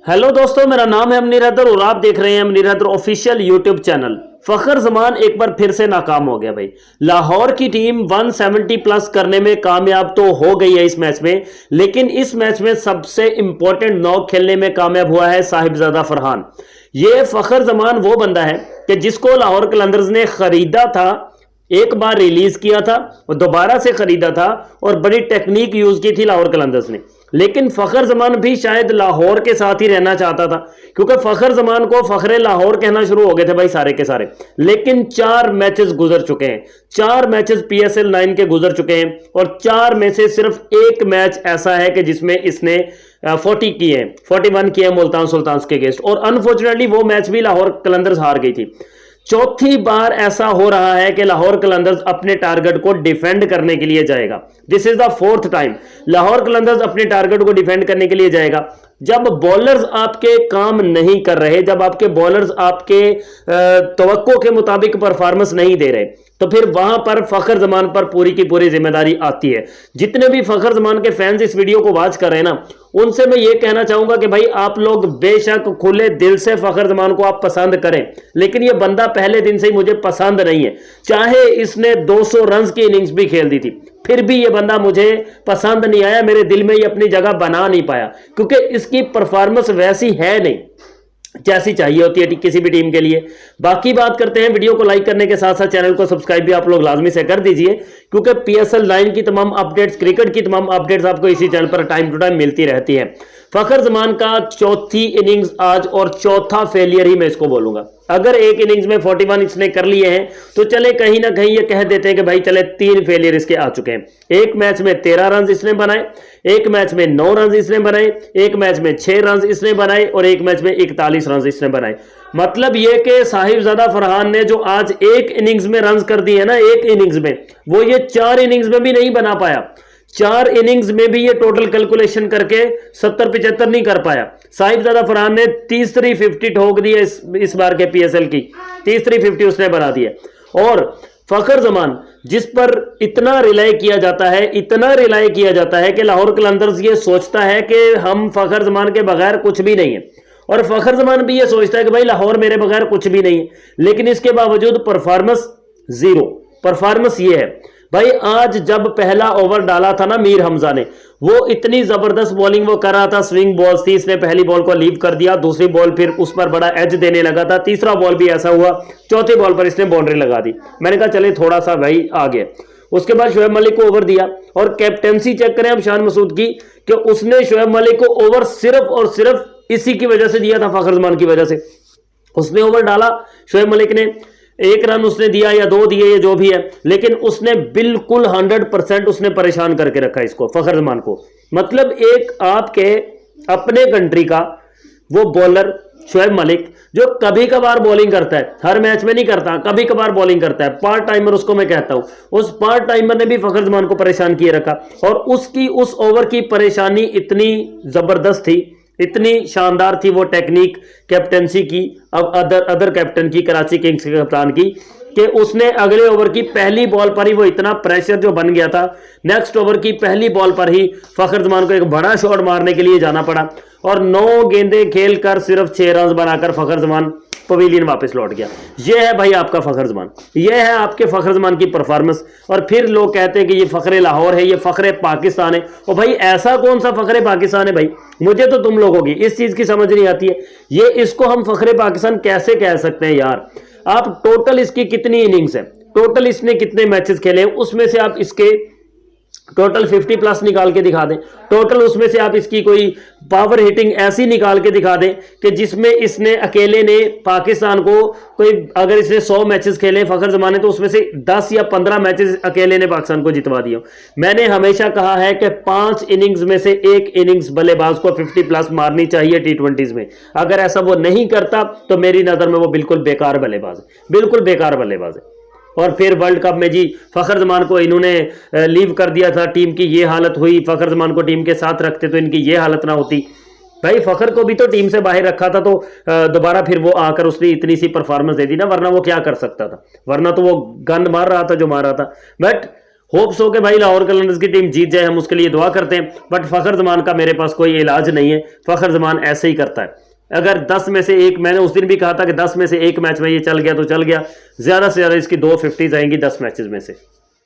Hello दोस्तों, मेरा नाम है अमनीर हैदर और आप देख रहे हैं अमनीर हैदर ऑफिशियल यूट्यूब चैनल। फखर जमान एक बार फिर से नाकाम हो गया भाई। लाहौर की टीम 170 प्लस करने में कामयाब तो हो गई है इस मैच में, लेकिन इस मैच में सबसे इंपॉर्टेंट नॉक खेलने में कामयाब हुआ है साहिबजादा फरहान। ये फखर जमान वो बंदा है कि जिसको लाहौर कलंदर्स ने खरीदा था, एक बार रिलीज किया था और दोबारा से खरीदा था और बड़ी टेक्निक यूज की थी लाहौर कलंदर्स ने। लेकिन फखर जमान भी शायद लाहौर के साथ ही रहना चाहता था, क्योंकि फखर जमान को फखरे लाहौर कहना शुरू हो गए थे भाई सारे के सारे। लेकिन 4 मैचेस गुजर चुके हैं, 4 मैचेस PSL 9 के गुजर चुके हैं और 4 में से सिर्फ एक मैच ऐसा है कि जिसमें इसने 40 किए हैं, 41 किए हैं मुल्तान सुल्तान्स के अगेंस्ट, और अनफॉर्चुनेटली वो मैच भी लाहौर कलंदर्स हार गई थी। चौथी बार ऐसा हो रहा है कि लाहौर कलंदर्स अपने टारगेट को डिफेंड करने के लिए जाएगा। This is the 4th time Lahore Qalandars अपने टारगेट को डिफेंड करने के लिए जाएगा। जब बॉलर्स आपके काम नहीं कर रहे, जब आपके बॉलर्स आपके तवक्को के मुताबिक परफॉर्मेंस नहीं दे रहे, तो फिर वहां पर फखर जमान पर पूरी की पूरी जिम्मेदारी आती है। जितने भी फखर जमान के फैंस इस वीडियो को वॉच कर रहे हैं ना, उनसे मैं ये कहना चाहूंगा कि भाई आप लोग बेशक खुले दिल से फखर जमान को आप पसंद करें, लेकिन ये बंदा पहले दिन से ही मुझे पसंद नहीं है। चाहे इसने 200 रन की इनिंग्स भी खेल दी थी, फिर भी ये बंदा मुझे पसंद नहीं आया, मेरे दिल में ये अपनी जगह बना नहीं पाया, क्योंकि इसकी परफॉर्मेंस वैसी है नहीं जैसी चाहिए होती है किसी भी टीम के लिए। बाकी बात करते हैं, वीडियो को लाइक करने के साथ साथ चैनल को सब्सक्राइब भी आप लोग लाजमी से कर दीजिए, क्योंकि PSL 9 की तमाम अपडेट्स, क्रिकेट की तमाम अपडेट्स आपको इसी चैनल पर टाइम टू टाइम मिलती रहती है। फखर जमान का चौथी इनिंग्स आज और चौथा फेलियर ही मैं इसको बोलूंगा। अगर एक इनिंग्स में 41 इसने कर लिए हैं तो चले कहीं ना कहीं ये कह देते हैं कि भाई चले 3 फेलियर इसके आ चुके हैं। एक मैच में 13 रन इसने बनाए, एक मैच में 9 रन इसने बनाए, एक मैच में 6 रन इसने बनाए और एक मैच में 41 रन इसने बनाए। मतलब ये कि साहिबजादा फरहान ने जो आज एक इनिंग्स में रन कर दिए ना, एक इनिंग्स में, वो ये 4 इनिंग्स में भी नहीं बना पाया। 4 इनिंग्स में भी ये टोटल कैलकुलेशन करके 70-75 नहीं कर पाया। साहिबजादा फरहान ने तीसरी 50 ठोक दी है इस बार के PSL की, तीसरी 50 उसने बना दी है। और फखर जमान जिस पर इतना रिलाय किया जाता है, इतना रिलाय किया जाता है कि लाहौर कलंदर्स ये सोचता है कि हम फखर जमान के बगैर कुछ भी नहीं है, और फखर जमान भी ये सोचता है कि भाई लाहौर मेरे बगैर कुछ भी नहीं है। लेकिन इसके बावजूद परफॉर्मेंस जीरो। परफॉर्मेंस ये है भाई, आज जब पहला ओवर डाला था ना मीर हमजा ने, वो इतनी जबरदस्त बॉलिंग वो कर रहा था, स्विंग बॉल्स थी, इसने पहली बॉल को लीव कर दिया, दूसरी बॉल फिर उस पर बड़ा एज देने लगा था, तीसरा बॉल भी ऐसा हुआ, चौथी बॉल पर इसने बाउंड्री लगा दी। मैंने कहा चले थोड़ा सा भाई आ गया। उसके बाद शोएब मलिक को ओवर दिया, और कैप्टेंसी चेक करें हम शान मसूद की, कि उसने शोएब मलिक को ओवर सिर्फ और सिर्फ इसी की वजह से दिया था, फखर जमान की वजह से। उसने ओवर डाला शोएब मलिक ने, 1 रन उसने दिया या 2 दिए या जो भी है, लेकिन उसने बिल्कुल 100% उसने परेशान करके रखा इसको, फखर जमान को। मतलब एक आपके अपने कंट्री का वो बॉलर शोएब मलिक, जो कभी कभार बॉलिंग करता है, हर मैच में नहीं करता, कभी कभार बॉलिंग करता है, पार्ट टाइमर उसको मैं कहता हूं, उस पार्ट टाइमर ने भी फखर जमान को परेशान किए रखा। और उसकी उस ओवर की परेशानी इतनी जबरदस्त थी, इतनी शानदार थी वो टेक्निक कैप्टेंसी की, अब अदर कैप्टन की, कराची किंग्स के कप्तान की, कि उसने अगले ओवर की पहली बॉल पर ही वो इतना प्रेशर जो बन गया था, नेक्स्ट ओवर की पहली बॉल पर ही फखर जमान को एक बड़ा शॉट मारने के लिए जाना पड़ा, और 9 गेंदें खेलकर सिर्फ 6 रन बनाकर फखर जमान पवेलियन वापस लौट गया। यह है भाई आपका फखर जमान, यह है आपके फखर जमान की परफॉर्मेंस। और फिर लोग कहते हैं कि ये फखरे लाहौर है, ये फखरे पाकिस्तान है। और भाई ऐसा कौन सा फखरे पाकिस्तान है भाई, मुझे तो तुम लोगों की इस चीज की समझ नहीं आती है। ये इसको हम फखरे पाकिस्तान कैसे कह सकते हैं यार। आप टोटल इसकी कितनी इनिंग्स है, टोटल इसने कितने मैचेस खेले हैं, उसमें से आप इसके टोटल 50 प्लस निकाल के दिखा दें, टोटल उसमें से आप इसकी कोई पावर हिटिंग ऐसी निकाल के दिखा दें कि जिसमें इसने अकेले ने पाकिस्तान को कोई, अगर इसने 100 मैचेस खेले फखर जमान ने, तो उसमें से 10 या 15 मैचेस अकेले ने पाकिस्तान को जितवा दिया। मैंने हमेशा कहा है कि 5 इनिंग्स में से एक इनिंग्स बल्लेबाज को 50 प्लस मारनी चाहिए T20s में। अगर ऐसा वो नहीं करता तो मेरी नजर में वो बिल्कुल बेकार बल्लेबाज है, बिल्कुल बेकार बल्लेबाज है। और फिर वर्ल्ड कप में जी फखर जमान को इन्होंने लीव कर दिया था, टीम की ये हालत हुई, फखर जमान को टीम के साथ रखते तो इनकी ये हालत ना होती। भाई फखर को भी तो टीम से बाहर रखा था, तो दोबारा फिर वो आकर उसने इतनी सी परफॉर्मेंस दे दी ना, वरना वो क्या कर सकता था, वरना तो वो गंद मार रहा था जो मार रहा था। बट होप्स हो के भाई लाहौर कलंदर्स की टीम जीत जाए, हम उसके लिए दुआ करते हैं। बट फ़खर जमान का मेरे पास कोई इलाज नहीं है। फ़खर जमान ऐसे ही करता है। अगर 10 में से एक, मैंने उस दिन भी कहा था कि 10 में से एक मैच में ये चल गया तो चल गया, ज़्यादा से ज़्यादा इसकी 2 50s आएंगी 10 मैचेस में से।